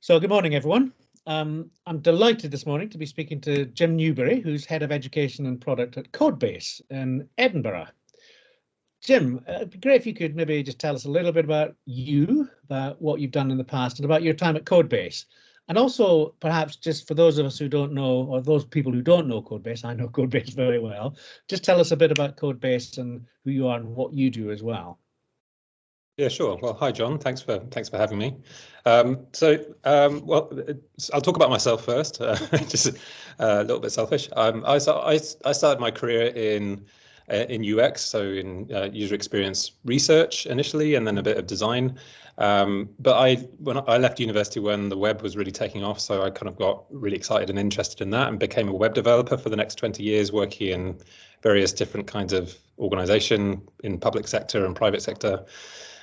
So good morning, everyone. I'm delighted this morning to be speaking to Jim Newbery, who's Head of Education and Product at Codebase in Edinburgh. Jim, it'd be great if you could maybe just tell us a little bit about you, about what you've done in the past and about your time at Codebase. And also, perhaps just for those of us who don't know, or those people who don't know Codebase, I know Codebase very well, just tell us a bit about Codebase and who you are and what you do as well. Yeah, sure. Well, hi, John. Thanks for having me. Well, I'll talk about myself first. Just a little bit selfish. I started my career in UX, so in user experience research initially, and then a bit of design. But when I left university when the web was really taking off, so I kind of got really excited and interested in that, and became a web developer for the next 20 years, working in various different kinds of organization in public sector and private sector.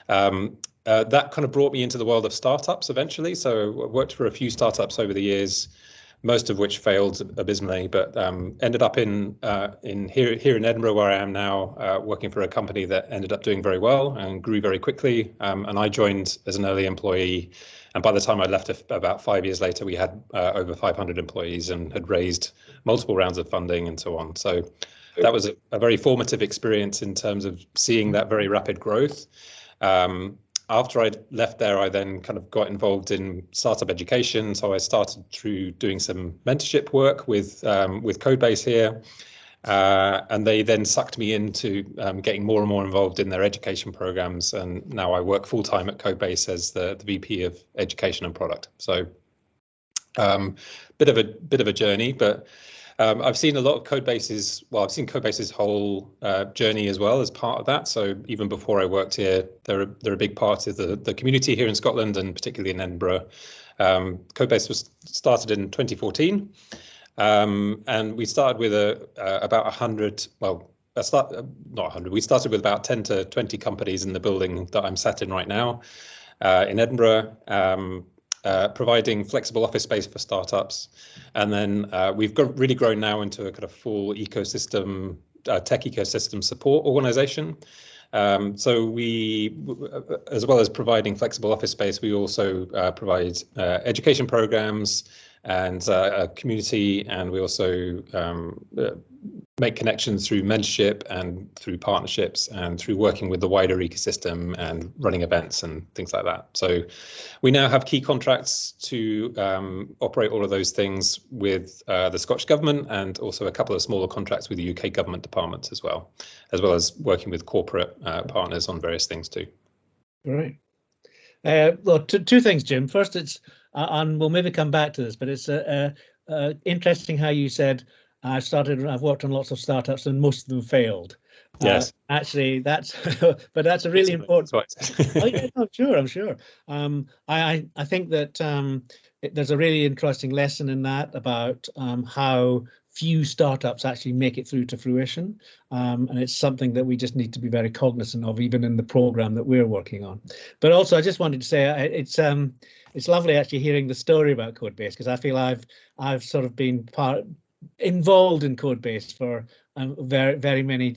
That kind of brought me into the world of startups eventually. So I worked for a few startups over the years, most of which failed abysmally, but ended up in here in Edinburgh, where I am now, working for a company that ended up doing very well and grew very quickly. And I joined as an early employee. And by the time I left, about 5 years later, we had over 500 employees and had raised multiple rounds of funding and so on. So that was a very formative experience in terms of seeing that very rapid growth. After I left there, I then kind of got involved in startup education. So I started through doing some mentorship work with Codebase here, and they then sucked me into getting more and more involved in their education programs. And now I work full time at Codebase as the VP of Education and Product. So bit of a journey, but. I've seen a lot of Codebase's, I've seen Codebase's whole journey as well as part of that. So even before I worked here, they're a big part of the community here in Scotland and particularly in Edinburgh. Codebase was started in 2014, and we started with about 100. Well, not 100. We started with about 10 to 20 companies in the building that I'm sat in right now in Edinburgh. Providing flexible office space for startups. And then we've really grown now into a kind of full ecosystem, tech ecosystem support organization. So we, as well as providing flexible office space, we also provide education programs and a community, and we also make connections through mentorship and through partnerships and through working with the wider ecosystem and running events and things like that. So we now have key contracts to operate all of those things with the Scottish Government, and also a couple of smaller contracts with the UK government departments as well as working with corporate partners on various things too. Right. Well, two things, Jim. First, it's and we'll maybe come back to this, but it's interesting how you said I've worked on lots of startups and most of them failed. Yes. Actually, that's but that's a really important. Oh, yeah, no, I'm sure. I think that there's a really interesting lesson in that about how few startups actually make it through to fruition, and it's something that we just need to be very cognizant of, even in the program that we're working on. But also, I just wanted to say it's lovely actually hearing the story about Codebase, because I feel I've sort of been involved in Codebase for very many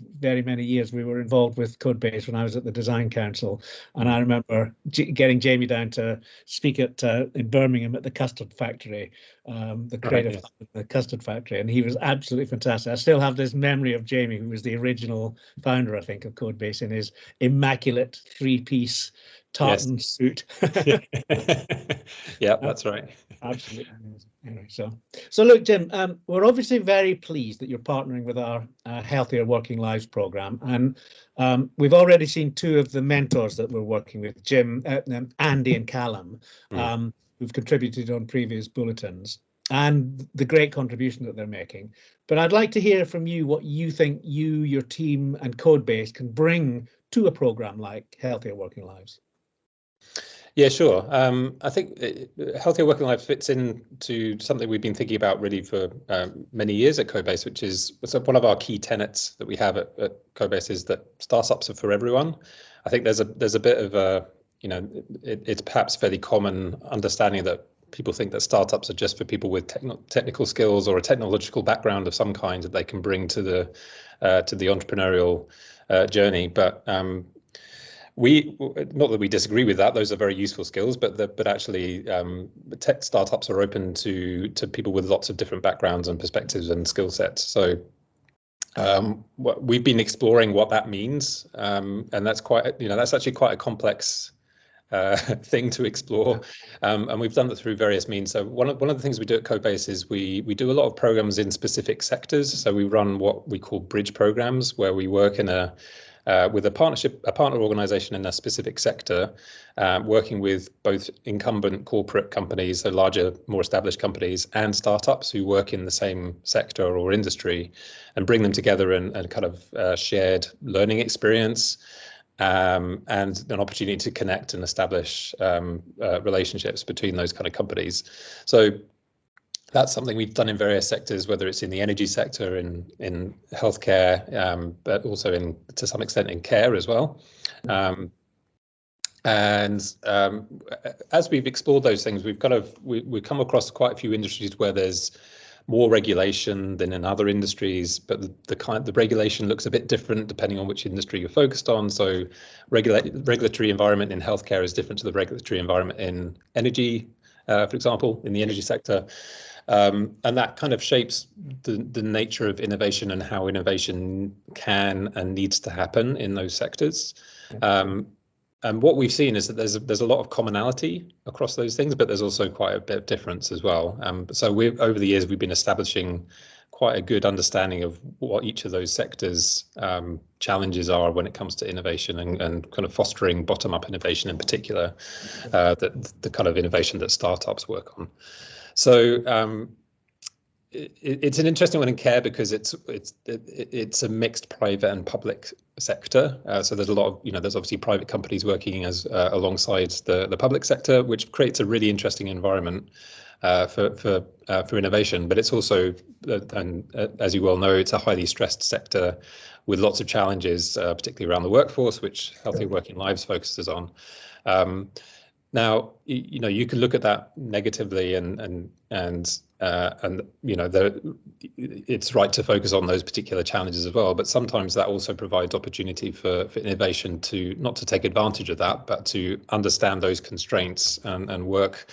years. We were involved with Codebase when I was at the Design Council, and I remember getting Jamie down to speak in Birmingham at the Custard Factory, the creative the Custard Factory, and he was absolutely fantastic. I still have this memory of Jamie, who was the original founder, I think, of Codebase, in his immaculate three-piece tartan suit. Yeah, that's right. Absolutely amazing. Anyway, so look, Jim, we're obviously very pleased that you're partnering with our Healthier Working Lives program, and we've already seen two of the mentors that we're working with, Jim, Andy, and Callum, who've contributed on previous bulletins, and the great contribution that they're making. But I'd like to hear from you what you think your team and Codebase can bring to a program like Healthier Working Lives. Yeah, sure. I think Healthier Working Life fits into something we've been thinking about really for many years at Codebase, which is one of our key tenets that we have at Codebase, is that startups are for everyone. I think there's a bit of a, it's perhaps fairly common understanding that people think that startups are just for people with technical skills or a technological background of some kind that they can bring to the entrepreneurial journey. But not that we disagree with that; those are very useful skills. But actually, tech startups are open to people with lots of different backgrounds and perspectives and skill sets. So we've been exploring what that means, and that's that's actually quite a complex thing to explore, and we've done that through various means. So one of the things we do at Codebase is we do a lot of programs in specific sectors. So we run what we call bridge programs, where we work in with a partner organization in a specific sector, working with both incumbent corporate companies, so larger, more established companies, and startups who work in the same sector or industry, and bring them together and kind of shared learning experience. And an opportunity to connect and establish relationships between those kind of companies. So that's something we've done in various sectors, whether it's in the energy sector, in healthcare, but also to some extent in care as well. As we've explored those things, we've come across quite a few industries where there's more regulation than in other industries, but the regulation looks a bit different depending on which industry you're focused on. So regulatory environment in healthcare is different to the regulatory environment in energy, for example, in the energy sector. And that kind of shapes the nature of innovation and how innovation can and needs to happen in those sectors. And what we've seen is that there's a lot of commonality across those things, but there's also quite a bit of difference as well. So over the years, we've been establishing quite a good understanding of what each of those sectors' challenges are when it comes to innovation and kind of fostering bottom-up innovation in particular, the kind of innovation that startups work on. So it's an interesting one in care because it's a mixed private and public sector. So there's a lot of, there's obviously private companies working as alongside the public sector, which creates a really interesting environment for innovation. But it's also, and as you well know, it's a highly stressed sector with lots of challenges, particularly around the workforce, which Healthy Working Lives focuses on. Now, you can look at that negatively and it's right to focus on those particular challenges as well. But sometimes that also provides opportunity for innovation to not to take advantage of that, but to understand those constraints and work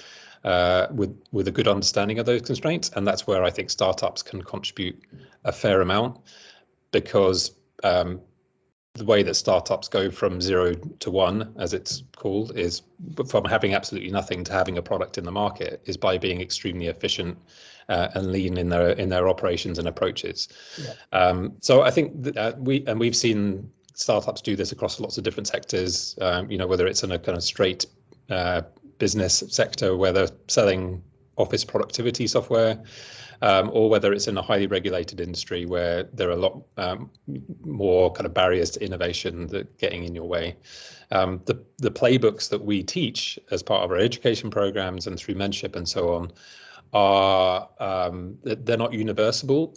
with a good understanding of those constraints. And that's where I think startups can contribute a fair amount, because the way that startups go from 0 to 1, as it's called, is from having absolutely nothing to having a product in the market, is by being extremely efficient and lean in their operations and approaches. Yeah. So I think that we've seen startups do this across lots of different sectors. Whether it's in a kind of straight business sector where they're selling office productivity software, or whether it's in a highly regulated industry where there are a lot more kind of barriers to innovation that getting in your way. The playbooks that we teach as part of our education programs and through mentorship and so on are they're not universal,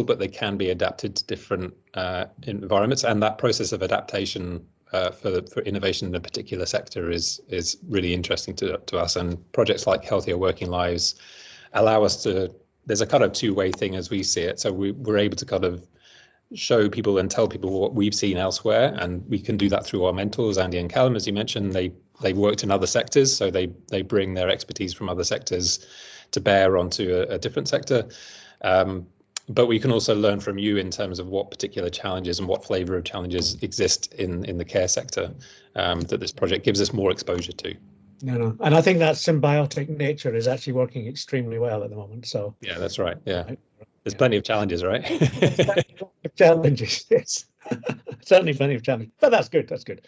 but they can be adapted to different environments. And that process of adaptation for innovation in a particular sector is really interesting to us. And projects like Healthier Working Lives allow us to. There's a kind of two-way thing as we see it. So we're able to kind of show people and tell people what we've seen elsewhere, and we can do that through our mentors, Andy and Callum, as you mentioned. They worked in other sectors, so they bring their expertise from other sectors to bear onto a different sector. But we can also learn from you in terms of what particular challenges and what flavour of challenges exist in the care sector that this project gives us more exposure to. No, and I think that symbiotic nature is actually working extremely well at the moment. So yeah, that's right. Yeah, there's plenty of challenges, right? Challenges, yes. Certainly plenty of challenges, but that's good. That's good.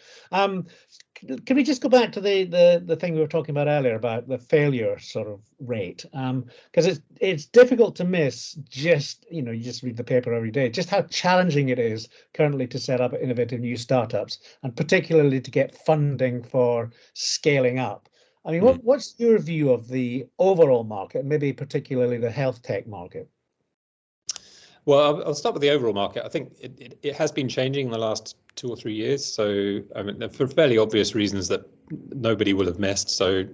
Can we just go back to the thing we were talking about earlier about the failure sort of rate? Because it's difficult to miss just, you just read the paper every day, just how challenging it is currently to set up innovative new startups, and particularly to get funding for scaling up. I mean, what's your view of the overall market, maybe particularly the health tech market? Well, I'll start with the overall market. I think it has been changing in the last 2 or 3 years. So, I mean, for fairly obvious reasons that nobody will have missed. So,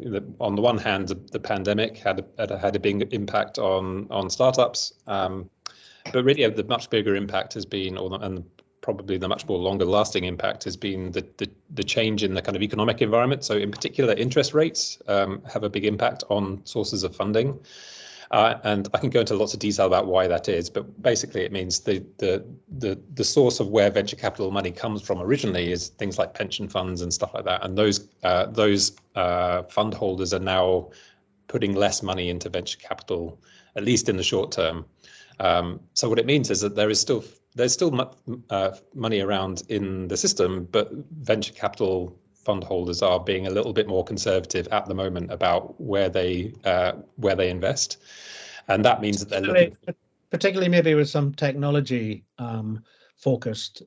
on the one hand, the pandemic had a big impact on startups, but really the much bigger impact has been, and probably the much more longer lasting impact has been the change in the kind of economic environment. So in particular, interest rates have a big impact on sources of funding. And I can go into lots of detail about why that is, but basically it means the source of where venture capital money comes from originally is things like pension funds and stuff like that. And those fund holders are now putting less money into venture capital, at least in the short term. So what it means is that there's still money around in the system, but venture capital fund holders are being a little bit more conservative at the moment about where they invest, and that means that they're looking, particularly maybe with some technology focused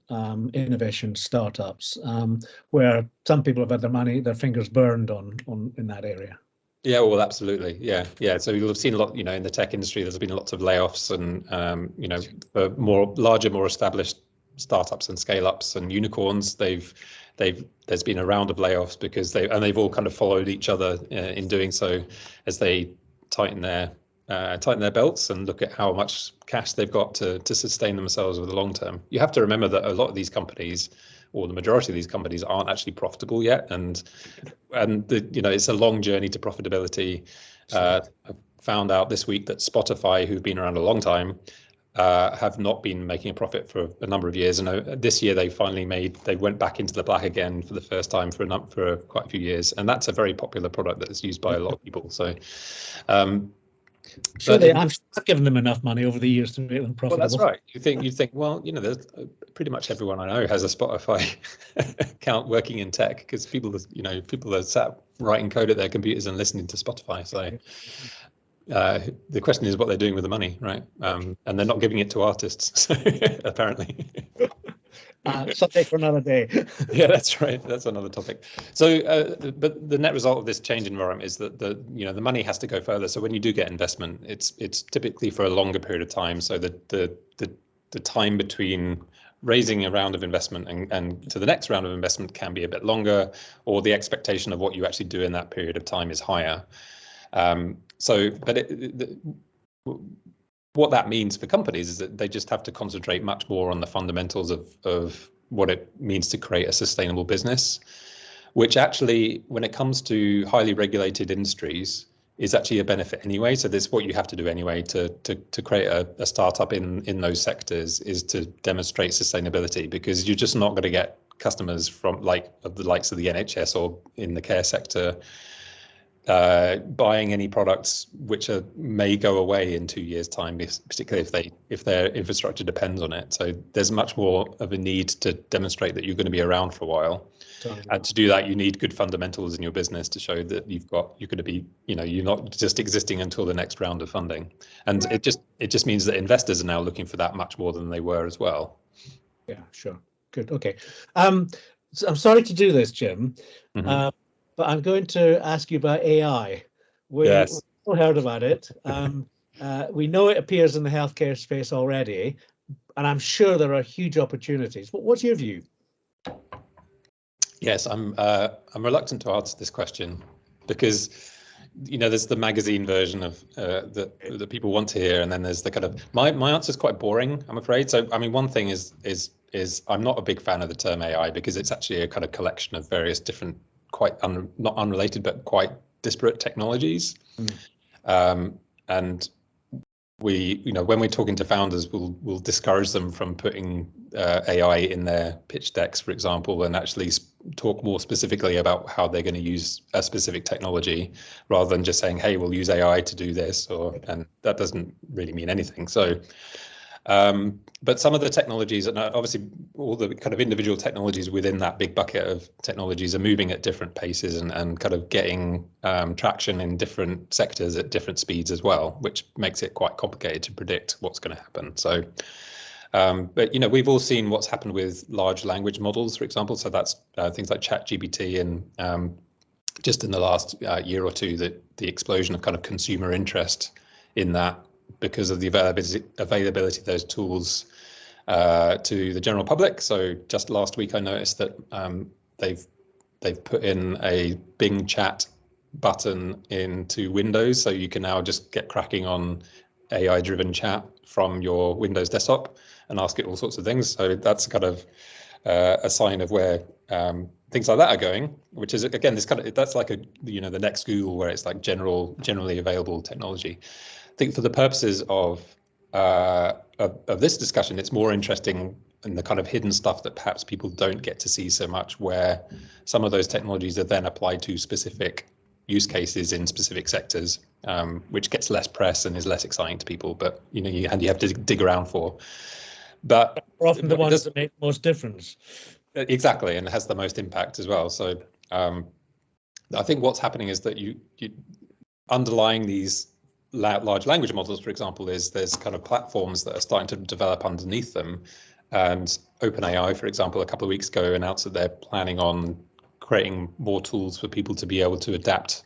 innovation startups, where some people have had their fingers burned on in that area. Yeah, well, absolutely. Yeah. So you'll have seen a lot, in the tech industry, there's been lots of layoffs and, for larger, more established startups and scale-ups and unicorns, there's been a round of layoffs because they've all kind of followed each other in doing so as they tighten their belts and look at how much cash they've got to sustain themselves over the long term. You have to remember that a lot of these companies, or the majority of these companies, aren't actually profitable yet, and it's a long journey to profitability. I found out this week that Spotify, who've been around a long time, have not been making a profit for a number of years, and this year they went back into the black again for the first time for quite a few years, and that's a very popular product that's used by a lot of people. So I've given them enough money over the years to make them profitable. Well, that's right. You think, well, there's pretty much everyone I know has a Spotify account working in tech, because people are sat writing code at their computers and listening to Spotify. So the question is what they're doing with the money, right? And they're not giving it to artists, apparently. Subject for another day. Yeah, that's right. That's another topic. So, but the net result of this change environment is that the money has to go further. So when you do get investment, it's typically for a longer period of time. So the time between raising a round of investment and to the next round of investment can be a bit longer, or the expectation of what you actually do in that period of time is higher. What that means for companies is that they just have to concentrate much more on the fundamentals of what it means to create a sustainable business, which actually, when it comes to highly regulated industries, is actually a benefit anyway. So this is what you have to do anyway to create a startup in those sectors, is to demonstrate sustainability, because you're just not going to get customers from the likes of the NHS or in the care sector buying any products which may go away in 2 years' time, particularly if their infrastructure depends on it. So there's much more of a need to demonstrate that you're going to be around for a while. Totally. And to do that, you need good fundamentals in your business to show that you're going to be, you're not just existing until the next round of funding. And it just means that investors are now looking for that much more than they were as well. Yeah, sure. Good. Okay. So I'm sorry to do this, Jim. Mm-hmm. But I'm going to ask you about AI. Yes. We've all heard about it. We know it appears in the healthcare space already, and I'm sure there are huge opportunities. What's your view? Yes, I'm reluctant to answer this question because, there's the magazine version of that people want to hear, and then there's the kind of my answer is quite boring, I'm afraid. So I mean, one thing is I'm not a big fan of the term AI because it's actually a kind of collection of various different, not unrelated, but quite disparate technologies. And we, when we're talking to founders, we'll discourage them from putting AI in their pitch decks, for example, and actually talk more specifically about how they're going to use a specific technology, rather than just saying, hey, we'll use AI to do this, and that doesn't really mean anything. So but some of the technologies, and obviously all the kind of individual technologies within that big bucket of technologies, are moving at different paces and kind of getting traction in different sectors at different speeds as well, which makes it quite complicated to predict what's going to happen. So, but we've all seen what's happened with large language models, for example. So that's things like ChatGPT, and just in the last year or two, the explosion of kind of consumer interest in that, because of the availability of those tools to the general public. So just last week, I noticed that they've put in a Bing chat button into Windows, so you can now just get cracking on AI-driven chat from your Windows desktop and ask it all sorts of things. So that's kind of a sign of where things like that are going, which is, again, this kind of, that's like the next Google, where it's like generally available technology. I think for the purposes of this discussion, it's more interesting in the kind of hidden stuff that perhaps people don't get to see so much, where some of those technologies are then applied to specific use cases in specific sectors, which gets less press and is less exciting to people, but you have to dig around for. But often the ones that make the most difference. Exactly, and has the most impact as well. So I think what's happening is that you underlying these large language models, for example, is there's kind of platforms that are starting to develop underneath them. And OpenAI, for example, a couple of weeks ago announced that they're planning on creating more tools for people to be able to adapt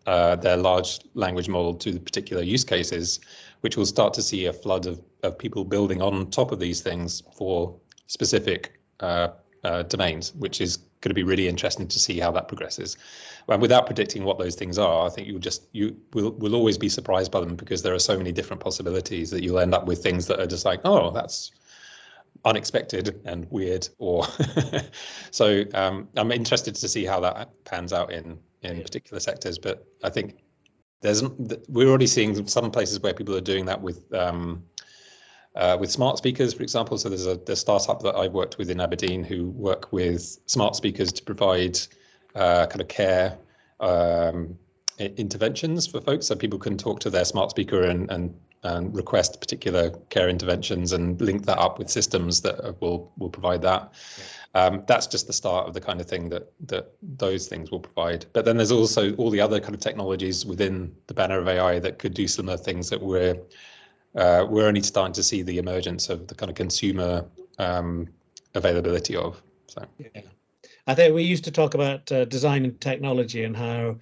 their large language model to the particular use cases, which will start to see a flood of people building on top of these things for specific domains, which is going to be really interesting to see how that progresses. And without predicting what those things are, I think you will always be surprised by them, because there are so many different possibilities that you'll end up with things that are just like, oh, that's unexpected and weird, or so I'm interested to see how that pans out in particular sectors. But I think we're already seeing some places where people are doing that with smart speakers, for example. So there's a startup that I've worked with in Aberdeen who work with smart speakers to provide kind of care interventions for folks, so people can talk to their smart speaker and request particular care interventions and link that up with systems that will provide that. Yeah. That's just the start of the kind of thing that those things will provide. But then there's also all the other kind of technologies within the banner of AI that could do similar things that we're only starting to see the emergence of the kind of consumer availability of. So. Yeah. I think we used to talk about design and technology, and how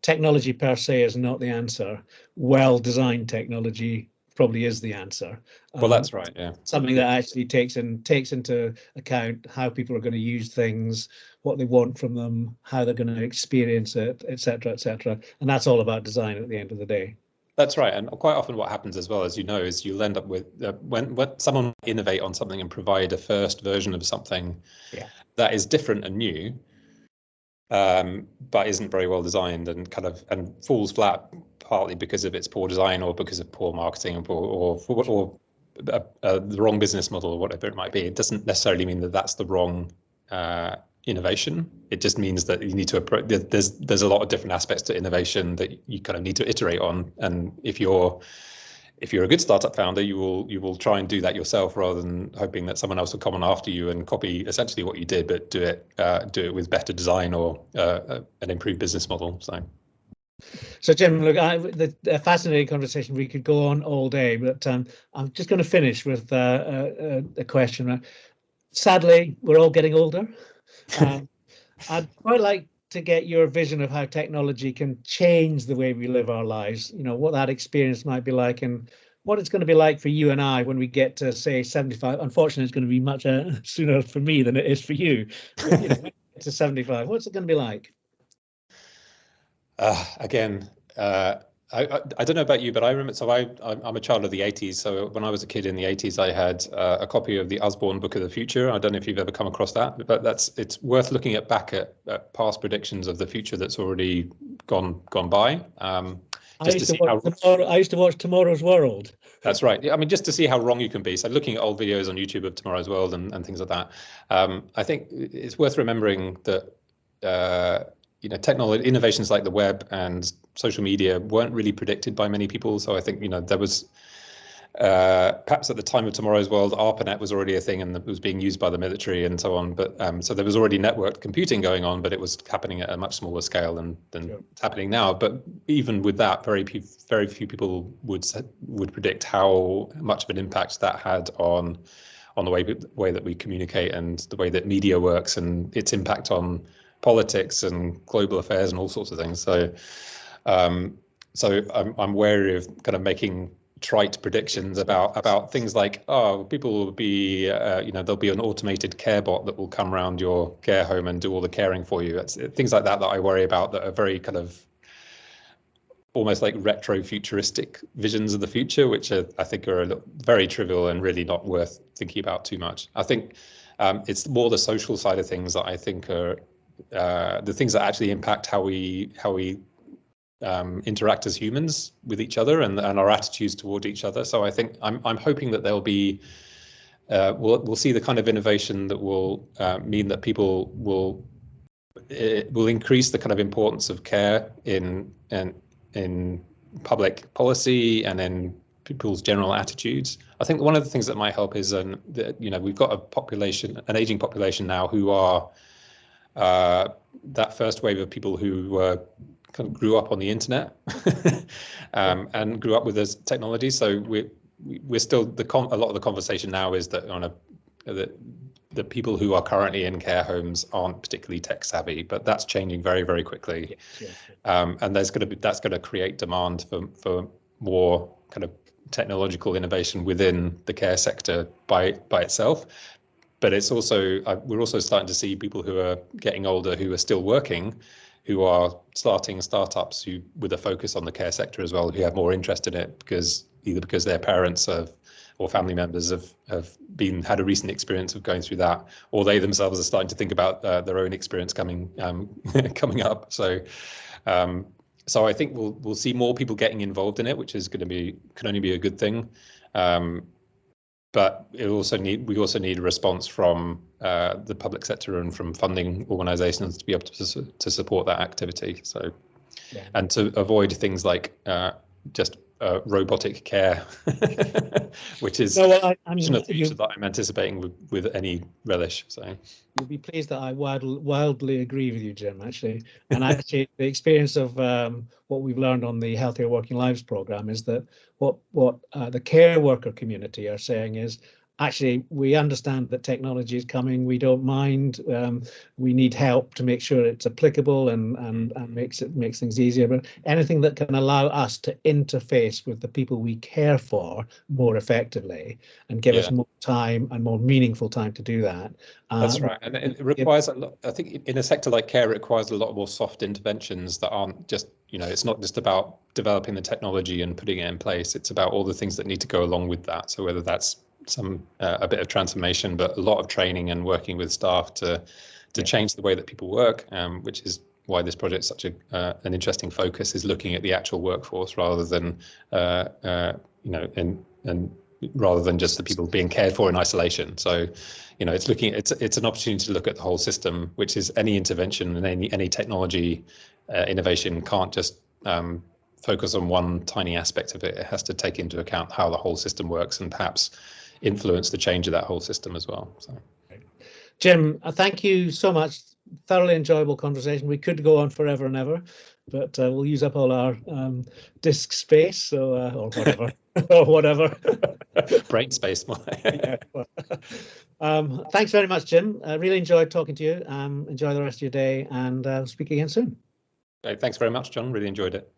technology per se is not the answer. Well-designed technology probably is the answer. Well, that's right. Yeah. Something that actually takes into account how people are going to use things, what they want from them, how they're going to experience it, etc., etc. And that's all about design at the end of the day. That's right. And quite often what happens as well, as you know, is you'll end up with when someone innovate on something and provide a first version of something that is different and new, but isn't very well designed and falls flat, partly because of its poor design or because of poor marketing or the wrong business model or whatever it might be. It doesn't necessarily mean that that's the wrong innovation. It just means that you need to approach. There's a lot of different aspects to innovation that you kind of need to iterate on. And if you're a good startup founder, you will try and do that yourself, rather than hoping that someone else will come on after you and copy essentially what you did, but do it with better design or an improved business model. So Jim, look, a fascinating conversation. We could go on all day, but I'm just going to finish with a question. Sadly, we're all getting older. I'd quite like to get your vision of how technology can change the way we live our lives. What that experience might be like, and what it's going to be like for you and I when we get to, say, 75. Unfortunately, it's going to be much sooner for me than it is for you. But, to 75, what's it going to be like? Again, I don't know about you, but I remember. So I'm a child of the 80s. So when I was a kid in the 80s, I had a copy of the Usborne Book of the Future. I don't know if you've ever come across that, but it's worth looking back at past predictions of the future that's already gone by. I used to watch Tomorrow's World. That's right. Yeah, I mean, just to see how wrong you can be. So looking at old videos on YouTube of Tomorrow's World and things like that. I think it's worth remembering that technology innovations like the web and social media weren't really predicted by many people. So I think there was perhaps at the time of Tomorrow's World, ARPANET was already a thing and it was being used by the military and so on. But so there was already networked computing going on, but it was happening at a much smaller scale than it's happening now. But even with that, very few people would predict how much of an impact that had on the way that we communicate and the way that media works and its impact on politics and global affairs and all sorts of things. So I'm wary of kind of making trite predictions about things like, people will be, there'll be an automated care bot that will come around your care home and do all the caring for you. It's things like that I worry about, that are very kind of almost like retro-futuristic visions of the future, which I think are very trivial and really not worth thinking about too much. I think it's more the social side of things that I think are the things that actually impact how we interact as humans with each other and our attitudes toward each other. So I think I'm hoping that there'll be we'll see the kind of innovation that will mean that people will increase the kind of importance of care in public policy and in people's general attitudes. I think one of the things that might help is that, you know, we've got an aging population now who are that first wave of people who kind of grew up on the internet and grew up with this technology. So we're still a lot of the conversation now is that the people who are currently in care homes aren't particularly tech savvy, but that's changing very, very quickly. And that's going to create demand for more kind of technological innovation within the care sector by itself. But it's also we're also starting to see people who are getting older who are still working, who are starting startups with a focus on the care sector as well, who have more interest in it because their parents or family members have had a recent experience of going through that, or they themselves are starting to think about their own experience coming up. So I think we'll see more people getting involved in it, which is can only be a good thing. But we also need a response from the public sector and from funding organisations to be able to support that activity. So, and to avoid things like just robotic care, which is a future that I'm anticipating with any relish. So you'll be pleased that I wildly agree with you, Jim, actually. And actually, the experience of what we've learned on the Healthier Working Lives programme is that what the care worker community are saying is, actually, we understand that technology is coming. We don't mind. We need help to make sure it's applicable and makes things easier. But anything that can allow us to interface with the people we care for more effectively and give us more time and more meaningful time to do that. That's right, and it requires a lot. I think in a sector like care, it requires a lot more soft interventions that aren't just, you know, it's not just about developing the technology and putting it in place. It's about all the things that need to go along with that. So whether that's a bit of transformation, but a lot of training and working with staff to change the way that people work, which is why this project is such an interesting focus, is looking at the actual workforce rather than rather than just the people being cared for in isolation. So, you know, it's an opportunity to look at the whole system, which is any intervention and any technology innovation can't just focus on one tiny aspect of it. It has to take into account how the whole system works and perhaps influence the change of that whole system as well. So, Jim, thank you so much. Thoroughly enjoyable conversation. We could go on forever and ever, but we'll use up all our disk space, so or whatever, or whatever. Brain space. Thanks very much, Jim. I really enjoyed talking to you. Enjoy the rest of your day, and speak again soon. Great. Thanks very much, John. Really enjoyed it.